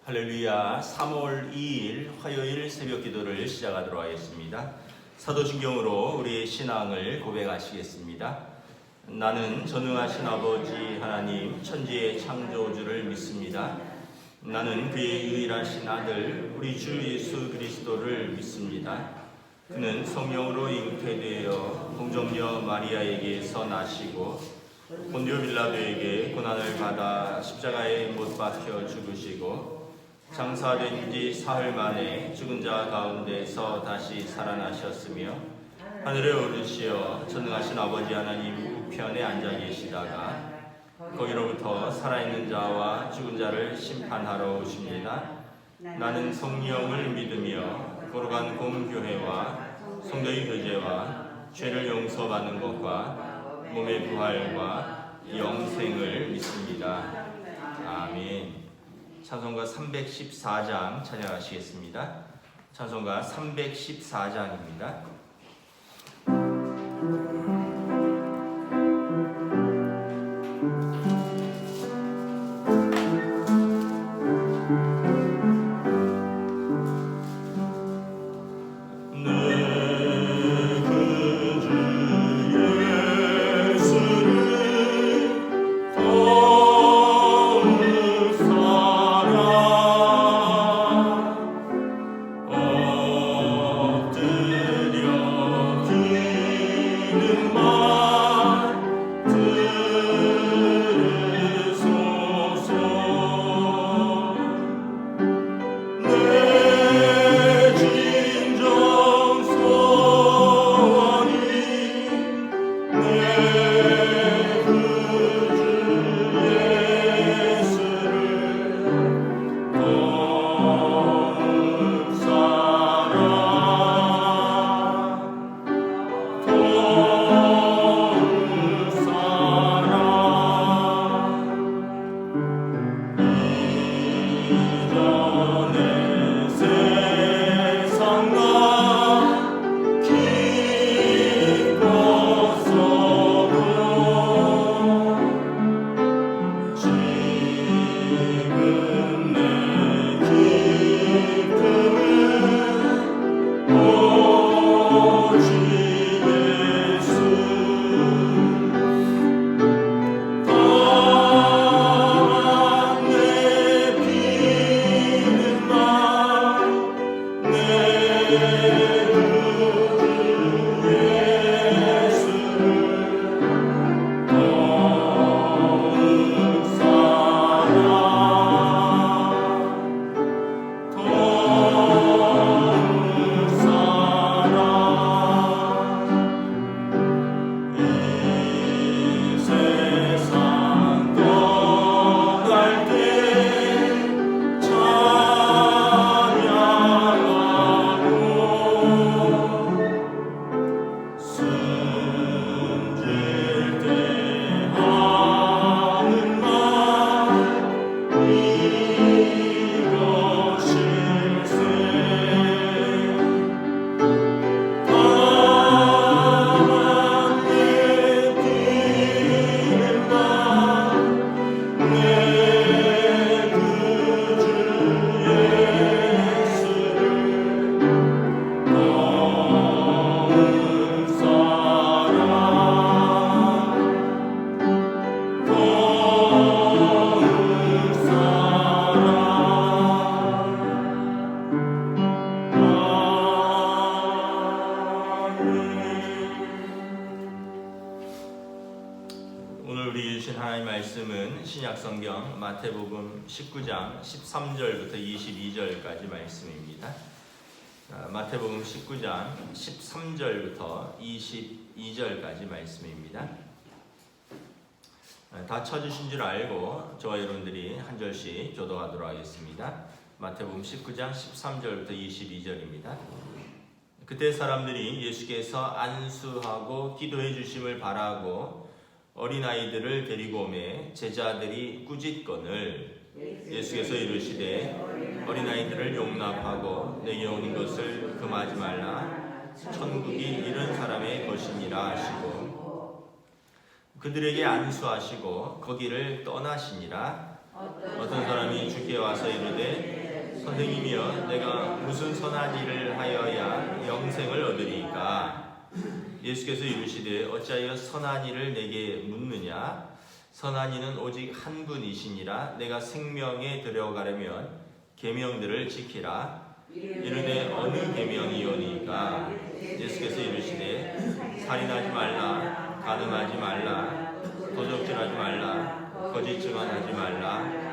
할렐루야. 3월 2일 화요일 새벽 기도를 시작하도록 하겠습니다. 사도신경으로 우리의 신앙을 고백하시겠습니다. 나는 전능하신 아버지 하나님 천지의 창조주를 믿습니다. 나는 그의 유일하신 아들 우리 주 예수 그리스도를 믿습니다. 그는 성령으로 잉태되어 동정녀 마리아에게서 나시고 본디오 빌라도에게 고난을 받아 십자가에 못 박혀 죽으시고 장사된 지 사흘 만에 죽은 자 가운데서 다시 살아나셨으며 하늘에 오르시어 전능하신 아버지 하나님 우편에 앉아 계시다가 거기로부터 살아있는 자와 죽은 자를 심판하러 오십니다. 나는 성령을 믿으며 거룩한 공교회와 성도의 교제와 죄를 용서받는 것과 몸의 부활과 영생을 믿습니다. 아멘. 찬송가 314장 찬양하시겠습니다. 찬송가 314장입니다. 신약성경 마태복음 19장 13절부터 22절까지 말씀입니다. 마태복음 19장 13절부터 22절까지 말씀입니다. 다 쳐주신 줄 알고 저와 여러분들이 한 절씩 교독하도록 하겠습니다. 마태복음 19장 13절부터 22절입니다. 그때 사람들이 예수께서 안수하고 기도해 주심을 바라고 어린아이들을 데리고 오매 제자들이 꾸짖거늘 예수께서 이르시되 어린아이들을 용납하고 내게 오는 것을 금하지 말라. 천국이 이런 사람의 것이니라 하시고 그들에게 안수하시고 거기를 떠나시니라. 어떤 사람이 주께 와서 이르되 선생님이여 내가 무슨 선한 일을 하여야 영생을 얻으리이까? 예수께서 이르시되 어찌하여 선한 일을 내게 묻느냐? 선한 이는 오직 한 분이시니라. 내가 생명에 들어가려면 계명들을 지키라. 이르되 어느 계명이오니까? 예수께서 이르시되 살인하지 말라, 간음하지 말라, 도적질하지 말라, 거짓 증언하지 말라,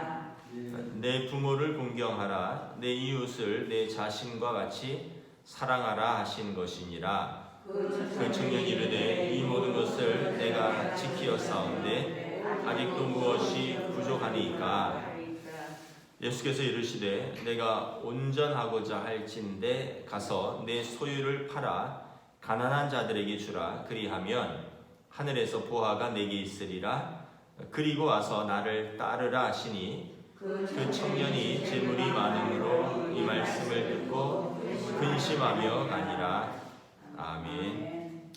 내 부모를 공경하라, 내 이웃을 내 자신과 같이 사랑하라 하신 것이니라. 그 청년이 이르되 이 모든 것을 내가 지키었사온데 아직도 무엇이 부족하니까? 예수께서 이르시되 내가 온전하고자 할진대 가서 내 소유를 팔아 가난한 자들에게 주라. 그리하면 하늘에서 보화가 내게 있으리라. 그리고 와서 나를 따르라 하시니 그 청년이 재물이 많음으로 이 말씀을 듣고 근심하며 가니라. 아멘.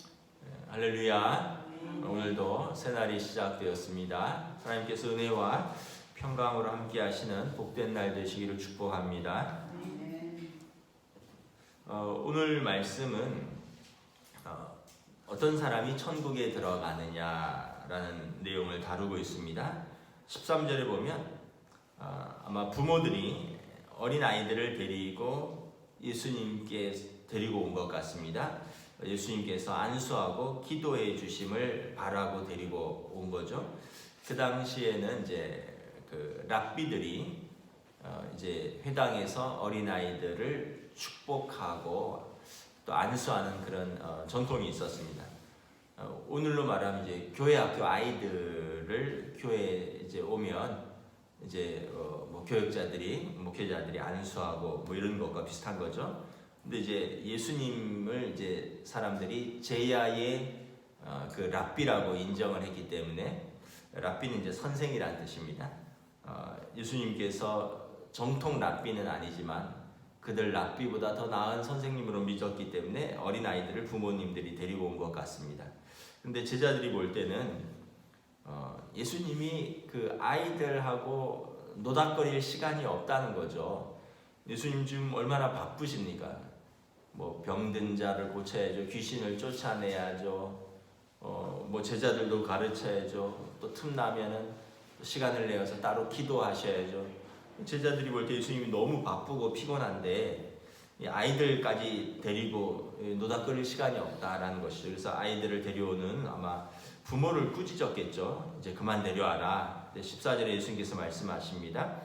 할렐루야. 오늘도 새날이 시작되었습니다. 하나님께서 은혜와 평강으로 함께 하시는 복된 날 되시기를 축복합니다. 오늘 말씀은 어떤 사람이 천국에 들어가느냐라는 내용을 다루고 있습니다. 13절에 보면 아마 부모들이 어린 아이들을 데리고 예수님께 데리고 온 것 같습니다. 예수님께서 안수하고 기도해 주심을 바라고 데리고 온 거죠. 그 당시에는 이제 그 랍비들이 이제 회당에서 어린 아이들을 축복하고 또 안수하는 그런 전통이 있었습니다. 오늘로 말하면 이제 교회 학교 아이들을 교회에 이제 오면 이제 뭐 교육자들이 목회자들이 안수하고 뭐 이런 것과 비슷한 거죠. 근데 이제 예수님을 이제 사람들이 제야의 그 랍비라고 인정을 했기 때문에 랍비는 이제 선생이라는 뜻입니다. 예수님께서 정통 랍비는 아니지만 그들 랍비보다 더 나은 선생님으로 믿었기 때문에 어린 아이들을 부모님들이 데리고 온 것 같습니다. 근데 제자들이 볼 때는 예수님이 그 아이들하고 노닥거릴 시간이 없다는 거죠. 예수님 지금 얼마나 바쁘십니까? 뭐 병든 자를 고쳐야죠, 귀신을 쫓아내야죠, 뭐 제자들도 가르쳐야죠, 또 틈나면은 시간을 내어서 따로 기도하셔야죠. 제자들이 볼 때 예수님이 너무 바쁘고 피곤한데 아이들까지 데리고 노닥거릴 시간이 없다라는 것이죠. 그래서 아이들을 데려오는 아마 부모를 꾸짖었겠죠. 이제 그만 데려와라. 14절에 예수님께서 말씀하십니다.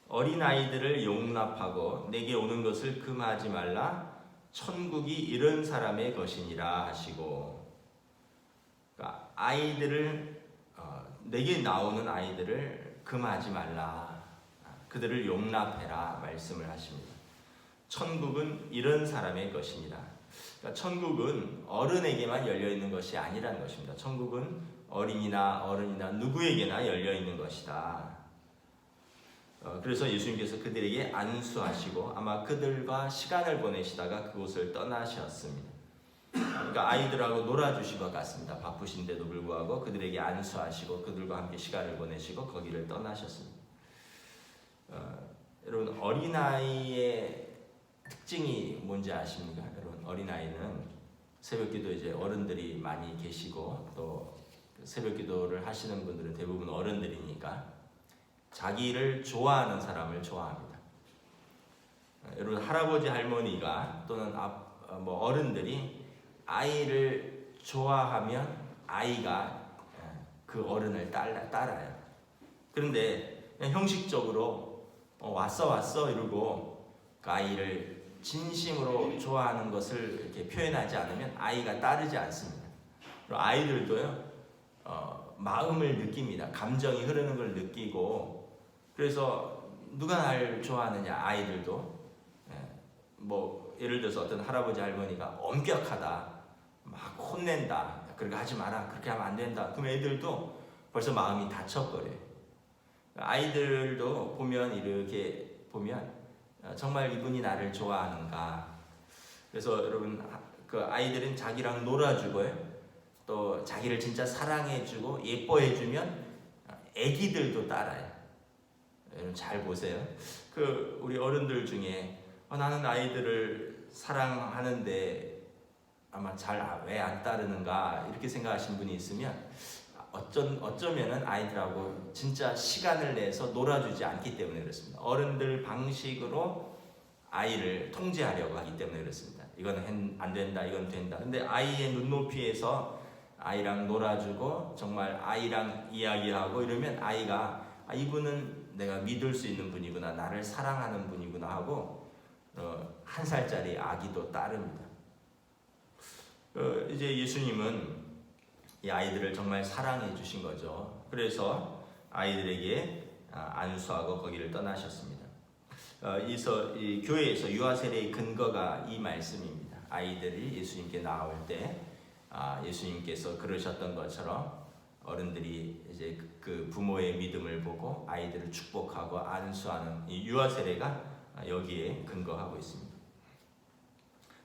어린 아이들을 용납하고 내게 오는 것을 금하지 말라. 천국이 이런 사람의 것이니라 하시고, 그러니까 아이들을 내게 나오는 아이들을 금하지 말라. 그들을 용납해라 말씀을 하십니다. 천국은 이런 사람의 것이니라. 그러니까 천국은 어른에게만 열려 있는 것이 아니라는 것입니다. 천국은 어린이나 어른이나 누구에게나 열려 있는 것이다. 그래서 예수님께서 그들에게 안수하시고 아마 그들과 시간을 보내시다가 그곳을 떠나셨습니다. 그러니까 아이들하고 놀아주신 것 같습니다. 바쁘신데도 불구하고 그들에게 안수하시고 그들과 함께 시간을 보내시고 거기를 떠나셨습니다. 여러분, 어린아이의 특징이 뭔지 아십니까? 여러분, 어린아이는 새벽기도 이제 어른들이 많이 계시고 또 새벽기도를 하시는 분들은 대부분 어른들이니까 자기를 좋아하는 사람을 좋아합니다. 여러분, 할아버지 할머니가 또는 뭐 어른들이 아이를 좋아하면 아이가 그 어른을 따라요. 그런데 그냥 형식적으로 왔어 이러고 그 아이를 진심으로 좋아하는 것을 이렇게 표현하지 않으면 아이가 따르지 않습니다. 그리고 아이들도요 마음을 느낍니다. 감정이 흐르는 걸 느끼고, 그래서 누가 날 좋아하느냐, 아이들도 뭐 예를 들어서 어떤 할아버지 할머니가 엄격하다, 막 혼낸다, 그렇게 하지 마라, 그렇게 하면 안 된다, 그럼 애들도 벌써 마음이 다쳐버려요. 아이들도 보면 이렇게 보면 정말 이분이 나를 좋아하는가. 그래서 여러분, 그 아이들은 자기랑 놀아주고요, 또 자기를 진짜 사랑해주고 예뻐해주면 애기들도 따라요. 여러분 잘 보세요. 우리 어른들 중에 나는 아이들을 사랑하는데 아마 잘 왜 안 따르는가 이렇게 생각하시는 분이 있으면 어쩌면은 아이들하고 진짜 시간을 내서 놀아주지 않기 때문에 그렇습니다. 어른들 방식으로 아이를 통제하려고 하기 때문에 그렇습니다. 이건 안 된다, 이건 된다. 근데 아이의 눈높이에서 아이랑 놀아주고 정말 아이랑 이야기하고 이러면 아이가 이분은 내가 믿을 수 있는 분이구나, 나를 사랑하는 분이구나 하고 1살짜리 아기도 따릅니다. 이제 예수님은 이 아이들을 정말 사랑해 주신 거죠. 그래서 아이들에게 안수하고 거기를 떠나셨습니다. 이 교회에서 유아세례의 근거가 이 말씀입니다. 아이들이 예수님께 나올 때 예수님께서 그러셨던 것처럼 어른들이 이제 그 부모의 믿음을 보고 아이들을 축복하고 안수하는 이 유아세례가 여기에 근거하고 있습니다.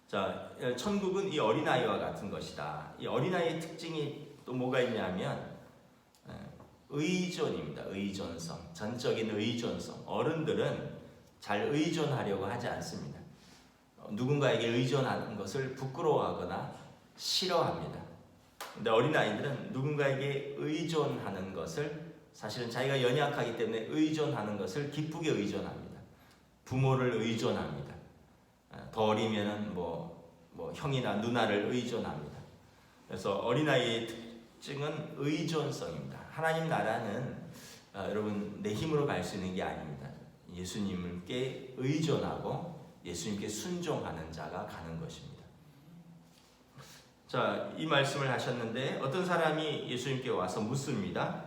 자, 천국은 이 어린아이와 같은 것이다. 이 어린아이의 특징이 또 뭐가 있냐면 의존입니다. 의존성, 전적인 의존성. 어른들은 잘 의존하려고 하지 않습니다. 누군가에게 의존하는 것을 부끄러워하거나 싫어합니다. 근데 어린아이들은 누군가에게 의존하는 것을 사실은 자기가 연약하기 때문에 의존하는 것을 기쁘게 의존합니다. 부모를 의존합니다. 더 어리면은 뭐 형이나 누나를 의존합니다. 그래서 어린아이의 특징은 의존성입니다. 하나님 나라는 여러분 내 힘으로 갈 수 있는 게 아닙니다. 예수님께 의존하고 예수님께 순종하는 자가 가는 것입니다. 자, 이 말씀을 하셨는데 어떤 사람이 예수님께 와서 묻습니다.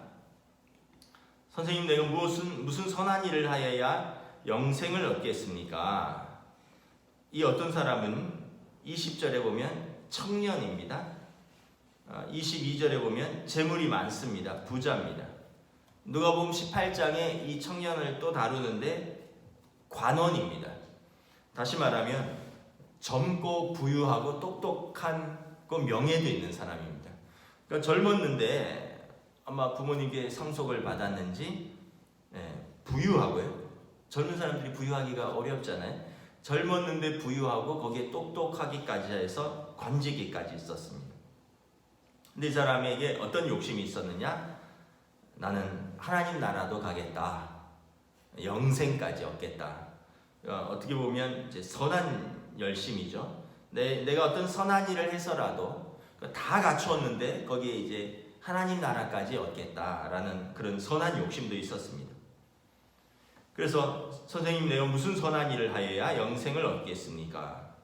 선생님, 내가 무슨 선한 일을 하여야 영생을 얻겠습니까? 이 어떤 사람은 20절에 보면 청년입니다. 22절에 보면 재물이 많습니다. 부자입니다. 누가복음 18장에 이 청년을 또 다루는데 관원입니다. 다시 말하면 젊고 부유하고 똑똑하고 명예도 있는 사람입니다. 그러니까 젊었는데 아마 부모님께 상속을 받았는지 부유하고요. 젊은 사람들이 부유하기가 어렵잖아요. 젊었는데 부유하고 거기에 똑똑하기까지 해서 관직이까지 있었습니다. 근데 이 사람에게 어떤 욕심이 있었느냐? 나는 하나님 나라도 가겠다. 영생까지 얻겠다. 어떻게 보면 이제 선한 열심이죠. 내가 어떤 선한 일을 해서라도 다 갖추었는데 거기에 이제 하나님 나라까지 얻겠다라는 그런 선한 욕심도 있었습니다. 그래서 선생님, 내가 무슨 선한 일을 하여야 영생을 얻겠습니까?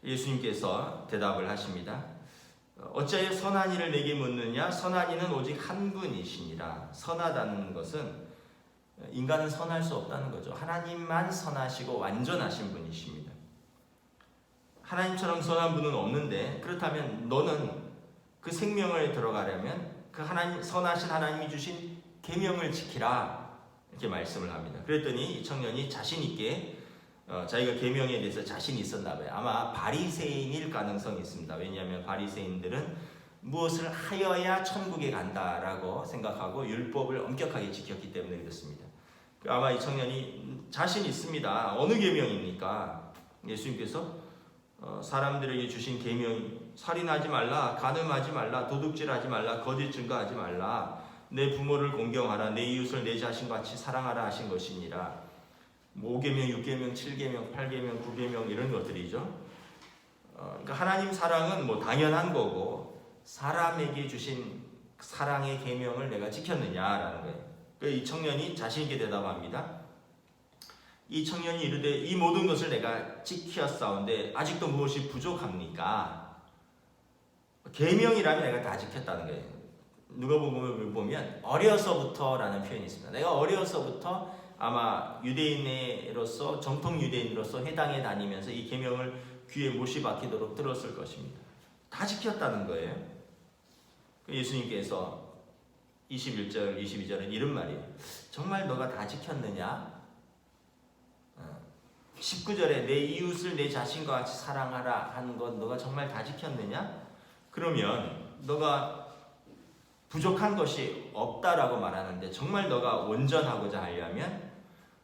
예수님께서 대답을 하십니다. 어찌하여 선한 일을 내게 묻느냐? 선한 이는 오직 한 분이시니라. 선하다는 것은 인간은 선할 수 없다는 거죠. 하나님만 선하시고 완전하신 분이십니다. 하나님처럼 선한 분은 없는데, 그렇다면 너는 그 생명을 들어가려면 그 선하신 하나님이 주신 계명을 지키라, 이렇게 말씀을 합니다. 그랬더니 이 청년이 자신 있게 자기가 계명에 대해서 자신이 있었나 봐요. 아마 바리새인일 가능성이 있습니다. 왜냐하면 바리새인들은 무엇을 하여야 천국에 간다라고 생각하고 율법을 엄격하게 지켰기 때문에 그렇습니다. 아마 이 청년이 자신 있습니다. 어느 계명입니까? 예수님께서 사람들에게 주신 계명이 살인하지 말라, 간음하지 말라, 도둑질하지 말라, 거짓 증거하지 말라, 내 부모를 공경하라, 내 이웃을 내 자신같이 사랑하라 하신 것이니라. 5계명, 6계명, 7계명, 8계명, 9계명 이런 것들이죠. 그러니까 하나님 사랑은 뭐 당연한 거고 사람에게 주신 사랑의 계명을 내가 지켰느냐라는 거예요. 그러니까 이 청년이 자신 있게 대답합니다. 이 청년이 이르되 이 모든 것을 내가 지켰사온데 아직도 무엇이 부족합니까? 계명이라면 내가 다 지켰다는 거예요. 누가복음을 보면 어려서부터라는 표현이 있습니다. 내가 어려서부터 아마 유대인으로서 정통 유대인으로서 회당에 다니면서 이 계명을 귀에 못이 박히도록 들었을 것입니다. 다 지켰다는 거예요. 예수님께서 21절, 22절은 이런 말이에요. 정말 너가 다 지켰느냐? 19절에 내 이웃을 내 자신과 같이 사랑하라 하는 건 너가 정말 다 지켰느냐? 그러면 너가 부족한 것이 없다라고 말하는데 정말 너가 온전하고자 하려면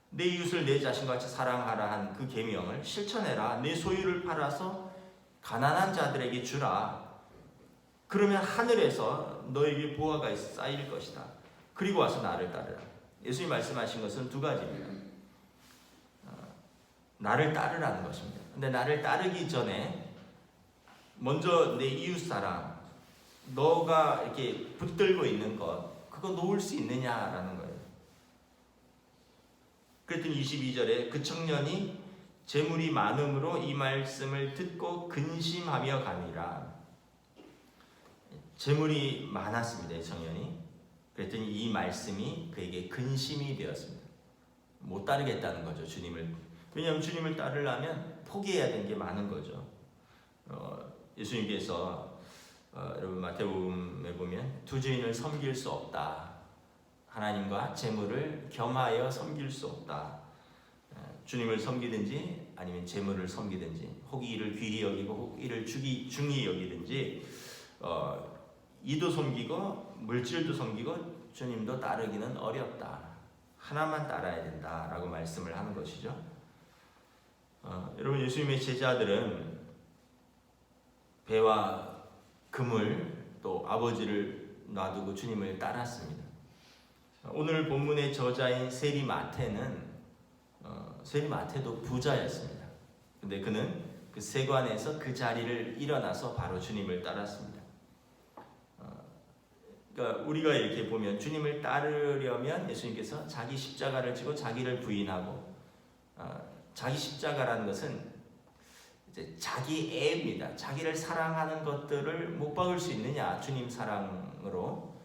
내 이웃을 내 자신과 같이 사랑하라 한 그 계명을 실천해라. 내 소유를 팔아서 가난한 자들에게 주라. 그러면 하늘에서 너에게 보화가 쌓일 것이다. 그리고 와서 나를 따르라. 예수님이 말씀하신 것은 두 가지입니다. 나를 따르라는 것입니다. 근데 나를 따르기 전에 먼저 내 이웃 사랑, 너가 이렇게 붙들고 있는 것, 그거 놓을 수 있느냐라는 거예요. 그랬더니 22절에 그 청년이 재물이 많음으로 이 말씀을 듣고 근심하며 가니라. 재물이 많았습니다, 이 청년이. 그랬더니 이 말씀이 그에게 근심이 되었습니다. 못 따르겠다는 거죠, 주님을. 왜냐하면 주님을 따르려면 포기해야 되는 게 많은 거죠. 예수님께서 여러분 마태복음에 보면 두 주인을 섬길 수 없다. 하나님과 재물을 겸하여 섬길 수 없다. 주님을 섬기든지 아니면 재물을 섬기든지, 혹 이를 귀히 여기고 혹 이를 중히 여기든지, 이도 섬기고 물질도 섬기고 주님도 따르기는 어렵다. 하나만 따라야 된다라고 말씀을 하는 것이죠. 여러분, 예수님의 제자들은 배와 그물 또 아버지를 놔두고 주님을 따랐습니다. 오늘 본문의 저자인 세리마태도 부자였습니다. 근데 그는 그 세관에서 그 자리를 일어나서 바로 주님을 따랐습니다. 그러니까 우리가 이렇게 보면 주님을 따르려면 예수님께서 자기 십자가를 지고 자기를 부인하고, 자기 십자가라는 것은 이제 자기 애입니다. 자기를 사랑하는 것들을 못 박을 수 있느냐, 주님 사랑으로.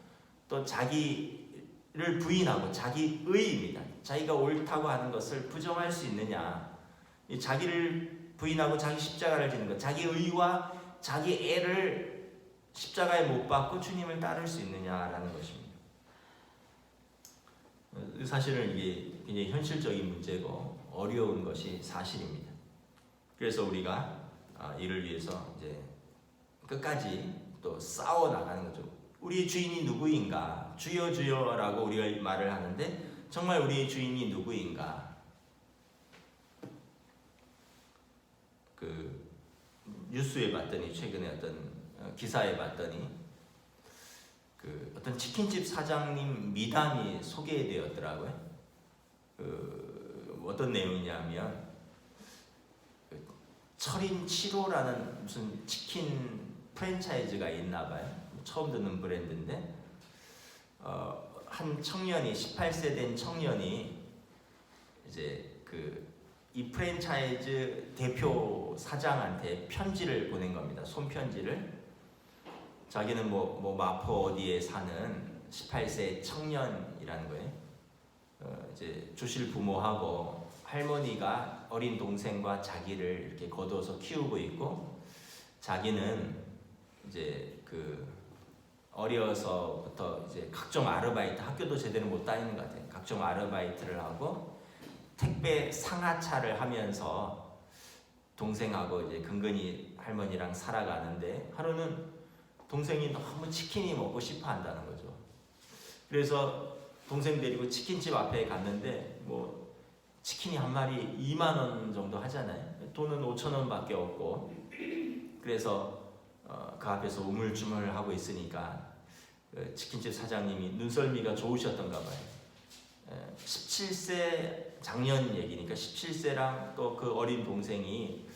또 자기를 부인하고 자기 의입니다. 자기가 옳다고 하는 것을 부정할 수 있느냐. 이 자기를 부인하고 자기 십자가를 지는 것, 자기 의와 자기 애를 십자가에 못 박고 주님을 따를 수 있느냐라는 것입니다. 사실은 이게 굉장히 현실적인 문제고 어려운 것이 사실입니다. 그래서 우리가 이를 위해서 이제 끝까지 또 싸워 나가는 거죠. 우리의 주인이 누구인가? 주여 주여라고 우리가 말을 하는데 정말 우리의 주인이 누구인가? 그 뉴스에 봤더니, 최근에 어떤 기사에 봤더니 그 어떤 치킨집 사장님 미담이 소개되었더라고요. 어떤 내용이냐면 철인 7호라는 무슨 치킨 프랜차이즈가 있나 봐요. 처음 듣는 브랜드인데, 한 청년이, 18세 된 청년이 이제 이 프랜차이즈 대표 사장한테 편지를 보낸 겁니다. 손편지를. 자기는 마포 어디에 사는 18세 청년이라는 거예요. 이제 조실 부모하고 할머니가 어린 동생과 자기를 이렇게 거둬서 키우고 있고, 자기는 이제 어려서부터 이제 각종 아르바이트, 학교도 제대로 못 다니는 것 같아요. 각종 아르바이트를 하고 택배 상하차를 하면서 동생하고 이제 근근히 할머니랑 살아가는데, 하루는 동생이 너무 치킨이 먹고 싶어 한다는 거죠. 그래서 동생 데리고 치킨집 앞에 갔는데 치킨이 한 마리 2만 원 정도 하잖아요. 돈은 5천 원밖에 없고, 그래서 그 앞에서 우물쭈물하고 있으니까 치킨집 사장님이 눈썰미가 좋으셨던가 봐요. 17세 작년 얘기니까 17세랑 또 그 어린 동생이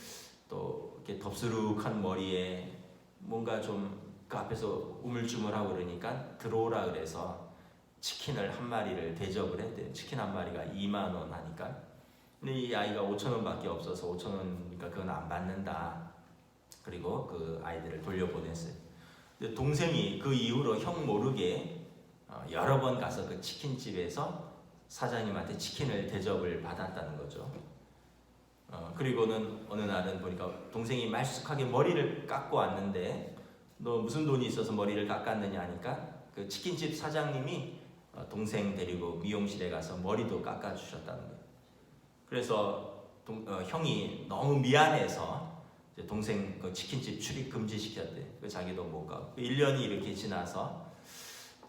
또 이렇게 덥수룩한 머리에 뭔가 좀 그 앞에서 우물쭈물하고 그러니까 들어오라 그래서 치킨을 한 마리를 대접을 했대요. 치킨 한 마리가 2만 원 하니까. 근데 이 아이가 5천 원밖에 없어서 5천 원이니까 그건 안 받는다. 그리고 그 아이들을 돌려보냈어요. 근데 동생이 그 이후로 형 모르게 여러 번 가서 그 치킨집에서 사장님한테 치킨을 대접을 받았다는 거죠. 그리고는 어느 날은 보니까 동생이 말쑥하게 머리를 깎고 왔는데, 너 무슨 돈이 있어서 머리를 깎았느냐 하니까 그 치킨집 사장님이 동생 데리고 미용실에 가서 머리도 깎아주셨다는 거예요. 그래서 형이 너무 미안해서 이제 동생 그 치킨집 출입 금지시켰대. 자기도 못 가고. 1년이 이렇게 지나서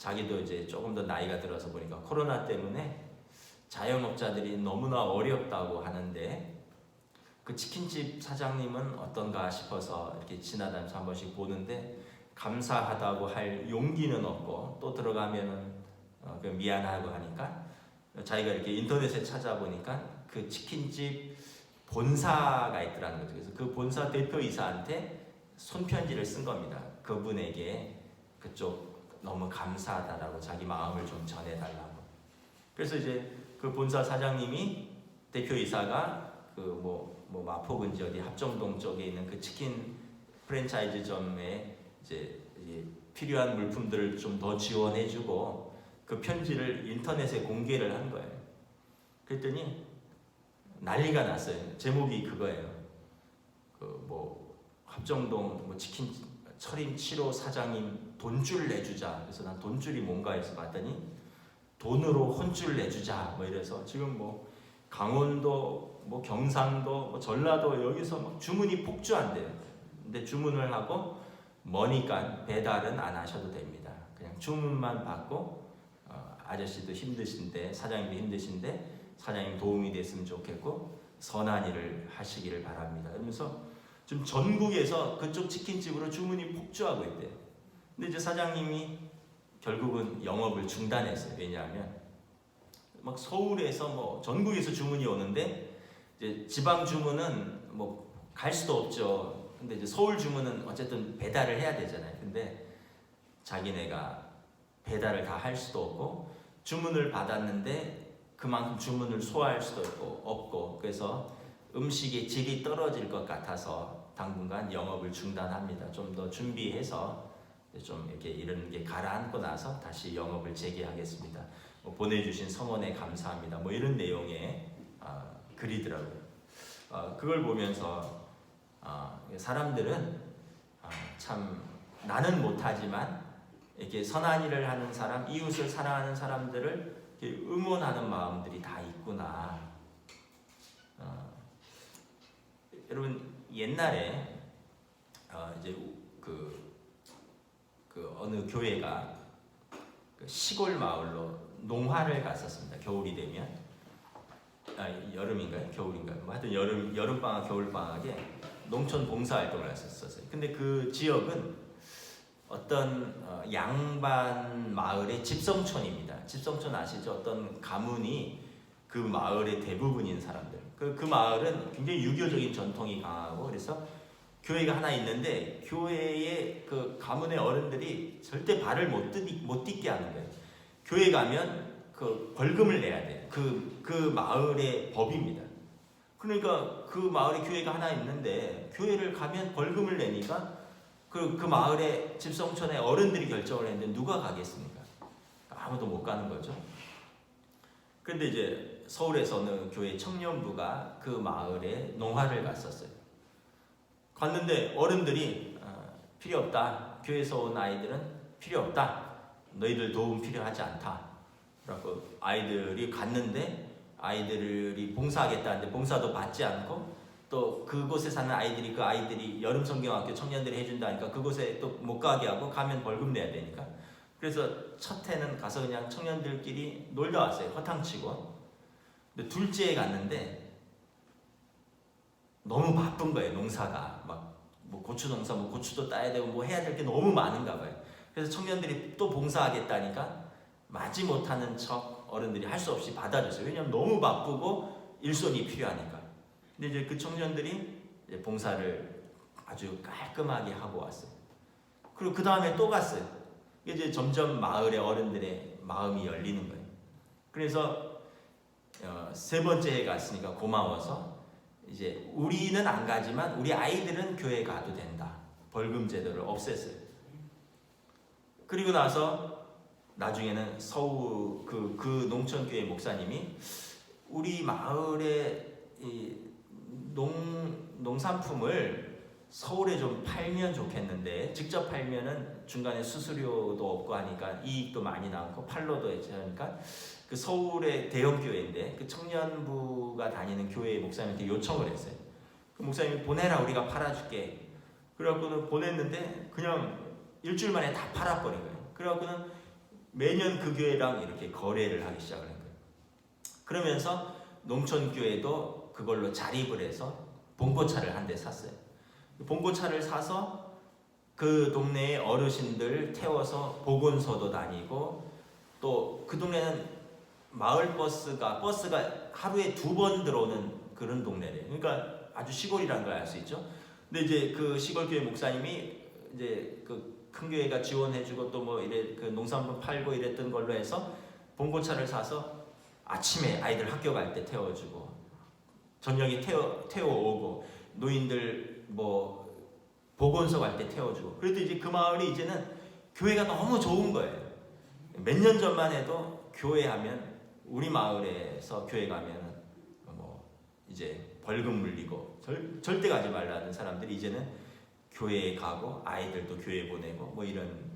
자기도 이제 조금 더 나이가 들어서 보니까 코로나 때문에 자영업자들이 너무나 어렵다고 하는데 그 치킨집 사장님은 어떤가 싶어서 이렇게 지나다니면서 한 번씩 보는데 감사하다고 할 용기는 없고 또 들어가면은 미안하고 하니까 자기가 이렇게 인터넷에 찾아보니까 그 치킨집 본사가 있더라는 거죠. 그래서 그 본사 대표이사한테 손편지를 쓴 겁니다. 그분에게 그쪽 너무 감사하다라고 자기 마음을 좀 전해달라고. 그래서 이제 그 본사 사장님이 대표이사가 그 마포근지 어디 합정동 쪽에 있는 그 치킨 프랜차이즈점에 이제 필요한 물품들을 좀 더 지원해주고 그 편지를 인터넷에 공개를 한 거예요. 그랬더니 난리가 났어요. 제목이 그거예요. 합정동 치킨 철인 7호 사장님 돈줄 내주자. 그래서 난 돈줄이 뭔가 해서 봤더니 돈으로 혼줄 내주자. 이래서 지금 강원도, 경상도, 전라도 여기서 막 주문이 폭주한대요. 근데 주문을 하고 머니까 배달은 안 하셔도 됩니다. 그냥 주문만 받고 아저씨도 힘드신데 사장님도 힘드신데 사장님 도움이 됐으면 좋겠고 선한 일을 하시기를 바랍니다. 그러면서 지금 전국에서 그쪽 치킨집으로 주문이 폭주하고 있대요. 근데 이제 사장님이 결국은 영업을 중단했어요. 왜냐하면 막 서울에서 전국에서 주문이 오는데 이제 지방 주문은 갈 수도 없죠. 근데 이제 서울 주문은 어쨌든 배달을 해야 되잖아요. 근데 자기네가 배달을 다 할 수도 없고 주문을 받았는데 그만큼 주문을 소화할 수도 없고 그래서 음식의 질이 떨어질 것 같아서 당분간 영업을 중단합니다. 좀 더 준비해서 좀 이렇게 이런 게 가라앉고 나서 다시 영업을 재개하겠습니다. 보내주신 성원에 감사합니다. 이런 내용의 글이더라고요. 그걸 보면서 사람들은 참 나는 못하지만 이렇게 선한 일을 하는 사람, 이웃을 사랑하는 사람들을 응원하는 마음들이 다 있구나. 여러분 옛날에 이제 그 어느 교회가 시골 마을로 농화를 갔었습니다. 겨울이 되면 여름인가요? 겨울인가요? 하여튼 여름 방학, 겨울 방학에 농촌 봉사 활동을 했었어요. 근데 그 지역은 어떤 양반 마을의 집성촌입니다. 집성촌 아시죠? 어떤 가문이 그 마을의 대부분인 사람들. 그 마을은 굉장히 유교적인 전통이 강하고 그래서 교회가 하나 있는데 교회의 그 가문의 어른들이 절대 발을 못 딛게 하는 거예요. 교회 가면 그 벌금을 내야 돼요. 그 마을의 법입니다. 그러니까 그 마을에 교회가 하나 있는데 교회를 가면 벌금을 내니까 그 마을의 집성촌의 어른들이 결정을 했는데 누가 가겠습니까? 아무도 못 가는 거죠. 그런데 이제 서울에서는 교회 청년부가 그 마을에 농화를 갔었어요. 갔는데 어른들이 필요 없다. 교회에서 온 아이들은 필요 없다. 너희들 도움 필요하지 않다. 그래서 아이들이 갔는데 아이들이 봉사하겠다는데 봉사도 받지 않고 또 그곳에 사는 아이들이 그 아이들이 여름 성경학교 청년들이 해준다니까 그곳에 또 못 가게 하고 가면 벌금 내야 되니까 그래서 첫 해는 가서 그냥 청년들끼리 놀다 왔어요. 허탕치고. 근데 둘째 해 갔는데 너무 바쁜 거예요. 농사가 막 고추 농사 고추도 따야 되고 해야 될 게 너무 많은가 봐요. 그래서 청년들이 또 봉사하겠다니까 마지 못하는 척 어른들이 할 수 없이 받아줬어요. 왜냐하면 너무 바쁘고 일손이 필요하니까. 근데 이제 그 청년들이 이제 봉사를 아주 깔끔하게 하고 왔어요. 그리고 그 다음에 또 갔어요. 이제 점점 마을의 어른들의 마음이 열리는 거예요. 그래서 세 번째 해 갔으니까 고마워서 이제 우리는 안 가지만 우리 아이들은 교회 가도 된다. 벌금 제도를 없앴어요. 그리고 나서 나중에는 서울 그 농촌교회 목사님이 우리 마을의 이 농산품을 서울에 좀 팔면 좋겠는데 직접 팔면은 중간에 수수료도 없고 하니까 이익도 많이 나고 팔로도 하니까 그 서울의 대형 교회인데 그 청년부가 다니는 교회 목사님한테 요청을 했어요. 그 목사님이 보내라 우리가 팔아줄게. 그래갖고는 보냈는데 그냥 일주일 만에 다 팔아버린 거예요. 그래갖고는 매년 그 교회랑 이렇게 거래를 하기 시작을 한 거예요. 그러면서 농촌 교회도 그걸로 자립을 해서 봉고차를 한 대 샀어요. 봉고차를 사서 그 동네의 어르신들 태워서 보건소도 다니고, 또 그 동네는 마을 버스가 하루에 2번 들어오는 그런 동네래요. 그러니까 아주 시골이라는 걸 알 수 있죠. 근데 이제 그 시골 교회 목사님이 이제 그 큰 교회가 지원해주고 또 뭐 이래 그 농산물 팔고 이랬던 걸로 해서 봉고차를 사서 아침에 아이들 학교 갈 때 태워주고, 저녁에 태워오고, 노인들 뭐 보건소 갈 때 태워주고. 그래도 이제 그 마을이 이제는 교회가 너무 좋은 거예요. 몇 년 전만 해도 교회 하면, 우리 마을에서 교회 가면 뭐 이제 벌금 물리고 절대 가지 말라는 사람들이 이제는 교회에 가고 아이들도 교회 보내고 뭐 이런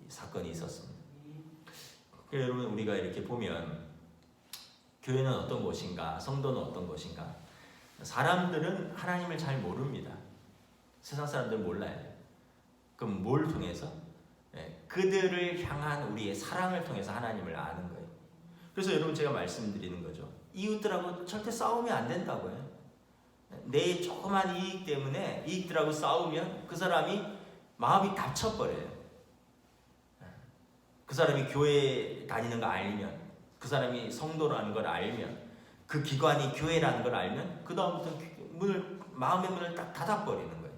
사건이 있었습니다. 그래서 여러분, 우리가 이렇게 보면 교회는 어떤 곳인가, 성도는 어떤 곳인가. 사람들은 하나님을 잘 모릅니다. 세상 사람들은 몰라요. 그럼 뭘 통해서? 그들을 향한 우리의 사랑을 통해서 하나님을 아는 거예요. 그래서 여러분, 제가 말씀드리는 거죠. 이웃들하고 절대 싸우면 안 된다고요. 내 조그만 이익 때문에 이익들하고 싸우면 그 사람이 마음이 다쳐버려요. 그 사람이 교회 다니는 거 알면, 그 사람이 성도라는 걸 알면, 그 기관이 교회라는 걸 알면 그 다음부터 마음의 문을 딱 닫아버리는 거예요.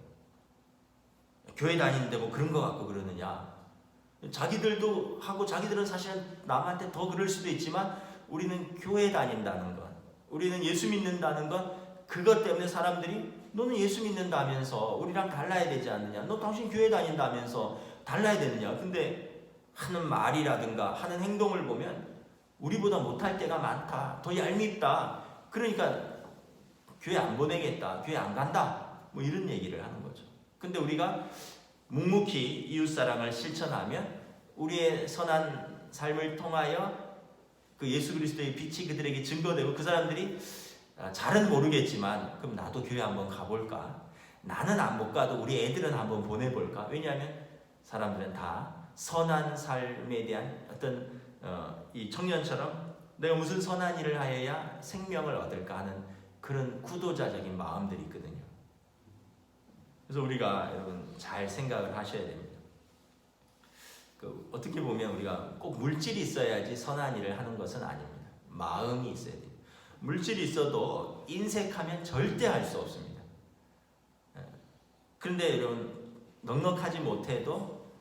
교회 다니는데 뭐 그런 거 갖고 그러느냐. 자기들도 하고, 자기들은 사실은 남한테 더 그럴 수도 있지만, 우리는 교회 다닌다는 것, 우리는 예수 믿는다는 것, 그것 때문에 사람들이 너는 예수 믿는다면서 우리랑 달라야 되지 않느냐, 너 당신 교회 다닌다면서 달라야 되느냐. 근데 하는 말이라든가 하는 행동을 보면 우리보다 못할 때가 많다, 더 얄밉다, 그러니까 교회 안 보내겠다, 교회 안 간다, 뭐 이런 얘기를 하는 거죠. 근데 우리가 묵묵히 이웃사랑을 실천하면 우리의 선한 삶을 통하여 그 예수 그리스도의 빛이 그들에게 증거되고, 그 사람들이 잘은 모르겠지만 그럼 나도 교회 한번 가볼까, 나는 안 못 가도 우리 애들은 한번 보내볼까. 왜냐하면 사람들은 다 선한 삶에 대한 어떤 이 청년처럼 내가 무슨 선한 일을 하여야 생명을 얻을까 하는 그런 구도자적인 마음들이 있거든요. 그래서 우리가 여러분 잘 생각을 하셔야 됩니다. 어떻게 보면 우리가 꼭 물질이 있어야지 선한 일을 하는 것은 아닙니다. 마음이 있어야 돼요. 물질이 있어도 인색하면 절대 할 수 없습니다. 그런데 여러분, 넉넉하지 못해도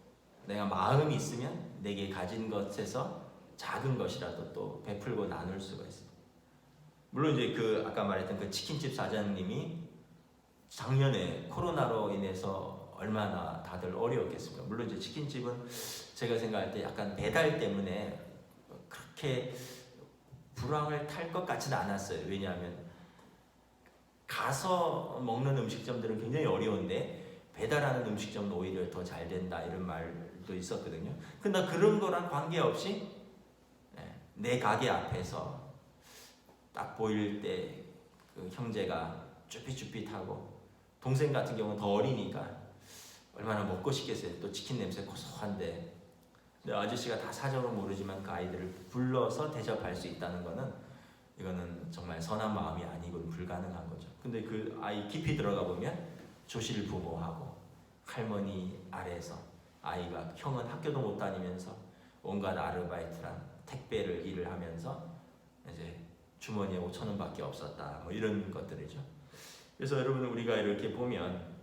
내가 마음이 있으면 내게 가진 것에서 작은 것이라도 또 베풀고 나눌 수가 있습니다. 물론 이제 아까 말했던 그 치킨집 사장님이 작년에 코로나로 인해서 얼마나 다들 어려웠겠습니까? 물론 이제 치킨집은 제가 생각할 때 약간 배달 때문에 그렇게 불황을 탈 것 같지는 않았어요. 왜냐하면 가서 먹는 음식점들은 굉장히 어려운데 배달하는 음식점은 오히려 더 잘 된다, 이런 말도 있었거든요. 근데 그런 거랑 관계없이 내 가게 앞에서 딱 보일 때 그 형제가 쭈삣쭈삣하고, 동생 같은 경우는 더 어리니까 얼마나 먹고 싶겠어요. 또 치킨 냄새 고소한데. 근데 아저씨가 다 사정을 모르지만 그 아이들을 불러서 대접할 수 있다는 거는, 이거는 정말 선한 마음이 아니고는 불가능한 거죠. 근데 그 아이 깊이 들어가 보면 조실 부모하고 할머니 아래에서 아이가, 형은 학교도 못 다니면서 온갖 아르바이트랑 택배를 일을 하면서 이제 주머니에 5,000원밖에 없었다, 뭐 이런 것들이죠. 그래서 여러분, 우리가 이렇게 보면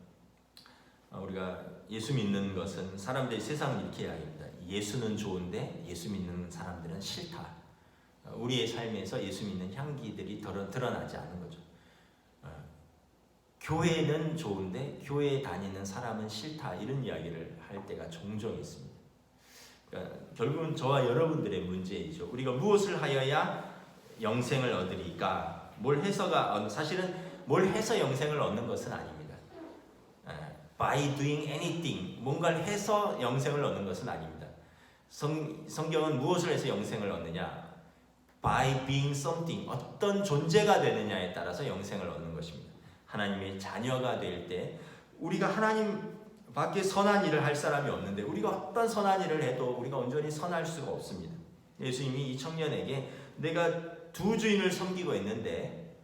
우리가 예수 믿는 것은, 사람들이 세상은 이렇게 이야기합니다. 예수는 좋은데 예수 믿는 사람들은 싫다. 우리의 삶에서 예수 믿는 향기들이 드러나지 않는 거죠. 교회는 좋은데 교회에 다니는 사람은 싫다, 이런 이야기를 할 때가 종종 있습니다. 그러니까 결국은 저와 여러분들의 문제이죠. 우리가 무엇을 하여야 영생을 얻으리까? 사실은 뭘 해서 영생을 얻는 것은 아닙니다. By doing anything, 뭔가를 해서 영생을 얻는 것은 아닙니다. 성경은 무엇을 해서 영생을 얻느냐? By being something, 어떤 존재가 되느냐에 따라서 영생을 얻는 것입니다. 하나님의 자녀가 될 때 우리가 하나님 밖에 선한 일을 할 사람이 없는데 우리가 어떤 선한 일을 해도 우리가 온전히 선할 수가 없습니다. 예수님이 이 청년에게 내가 두 주인을 섬기고 있는데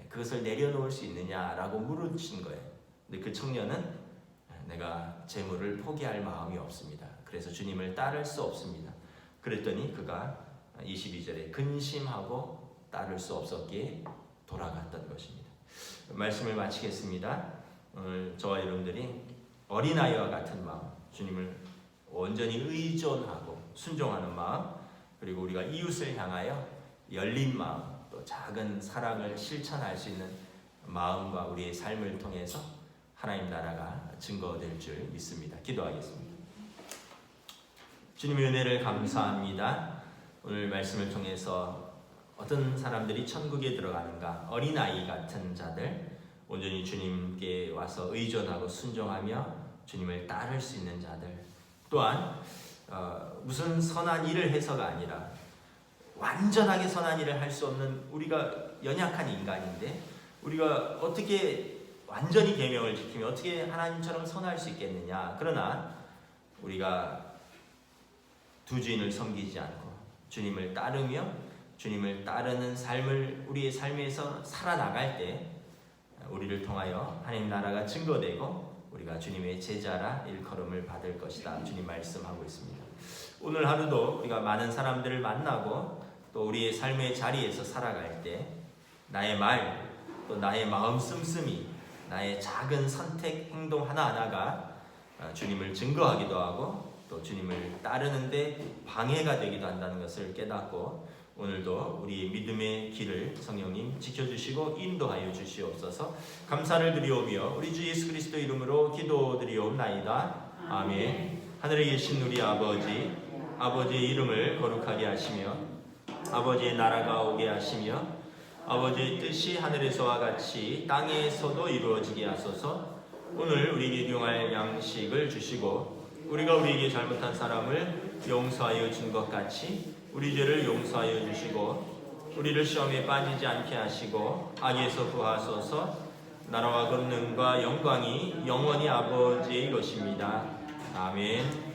그것을 내려놓을 수 있느냐라고 물으신 거예요. 근데 그 청년은 내가 재물을 포기할 마음이 없습니다. 그래서 주님을 따를 수 없습니다. 그랬더니 그가 22절에 근심하고 따를 수 없었기에 돌아갔던 것입니다. 말씀을 마치겠습니다. 오늘 저와 여러분들이 어린아이와 같은 마음, 주님을 온전히 의존하고 순종하는 마음, 그리고 우리가 이웃을 향하여 열린 마음, 또 작은 사랑을 실천할 수 있는 마음과 우리의 삶을 통해서 하나님 나라가 증거될 줄 믿습니다. 기도하겠습니다. 주님의 은혜를 감사합니다. 오늘 말씀을 통해서 어떤 사람들이 천국에 들어가는가, 어린아이 같은 자들, 온전히 주님께 와서 의존하고 순종하며 주님을 따를 수 있는 자들, 또한 무슨 선한 일을 해서가 아니라 완전하게 선한 일을 할 수 없는 우리가 연약한 인간인데 우리가 어떻게 완전히 계명을 지키며 어떻게 하나님처럼 선할 수 있겠느냐. 그러나 우리가 두 주인을 섬기지 않고 주님을 따르며 주님을 따르는 삶을 우리의 삶에서 살아나갈 때 우리를 통하여 하나님 나라가 증거되고 우리가 주님의 제자라 일컬음을 받을 것이다. 주님 말씀하고 있습니다. 오늘 하루도 우리가 많은 사람들을 만나고 또 우리의 삶의 자리에서 살아갈 때 나의 말, 또 나의 마음 씀씀이, 나의 작은 선택, 행동 하나하나가 주님을 증거하기도 하고 또 주님을 따르는데 방해가 되기도 한다는 것을 깨닫고 오늘도 우리의 믿음의 길을 성령님 지켜주시고 인도하여 주시옵소서. 감사를 드리오며 우리 주 예수 그리스도 이름으로 기도드리옵나이다. 아멘. 하늘에 계신 우리 아버지, 아버지의 이름을 거룩하게 하시며 아버지의 나라가 오게 하시며 아버지의 뜻이 하늘에서와 같이 땅에서도 이루어지게 하소서. 오늘 우리에게 용할 양식을 주시고 우리가 우리에게 잘못한 사람을 용서하여 준 것 같이 우리 죄를 용서하여 주시고 우리를 시험에 빠지지 않게 하시고 악에서 구하소서. 나라와 권능과 영광이 영원히 아버지의 것입니다. 아멘.